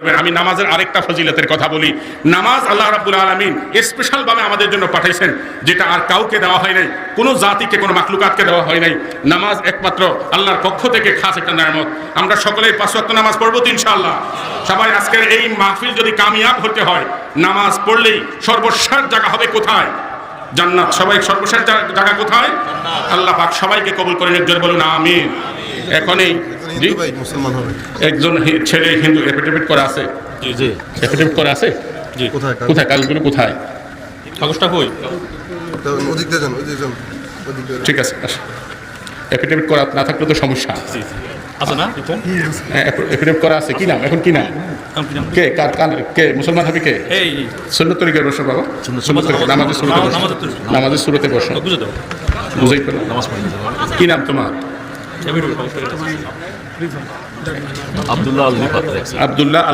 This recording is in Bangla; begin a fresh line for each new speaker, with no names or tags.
আমি নামাজের আরেকটা ফজিলতের কথা বলি। নামাজ আল্লাহ রাব্বুল আলামিন স্পেশাল ভাবে আমাদের জন্য পাঠাইছেন, যেটা আর কাউকে দেওয়া হয় নাই, কোনো জাতিকে, কোনো মাখলুকাতকে দেওয়া হয় নাই। নামাজ একমাত্র আল্লাহর পক্ষ থেকে খাস একটা নিয়ামত। আমরা সকলেই 5 ওয়াক্ত নামাজ পড়বো তো ইনশাআল্লাহ। সবাই আজকের এই মাহফিল যদি কামিয়াব হতে হয়, নামাজ পড়লেই সর্বশেষ জায়গা হবে কোথায়? জান্নাত। সবাই সর্বশেষ জায়গা কোথায়? আল্লাহ পাক সবাইকে কবুল করে নিন, জোরে বলুন আমিন। এখনই জি
মুসলমান হবে
একজন ছেলে হিন্দু এফিডেভিট করা আছে।
জি জি
এফিডেভিট করা আছে।
জি
কোথায়
কোথায় কাগজগুলো কোথায়?
কাগজটা কই?
ওদিকটা যান ওদিকটা
ঠিক আছে, এফিডেভিট করা না থাকলে তো সমস্যা।
জি জি আছে না রিপন?
এফিডেভিট করা আছে। কি নাম এখন? কি নাম? কে কার কে মুসলমান হবে? কে
এই
সুন্নত তরিকায় বসো বাবা। সুন্নত তরিকা নামাজের শুরুতে বসো। নামাজের শুরুতে বসো।
বুঝে দাও
বুঝাই পেলো।
নামাজ পড়ি
কি নাম তোমার?
আব্দুল্লাহ আল রিফাত।
আব্দুল্লাহ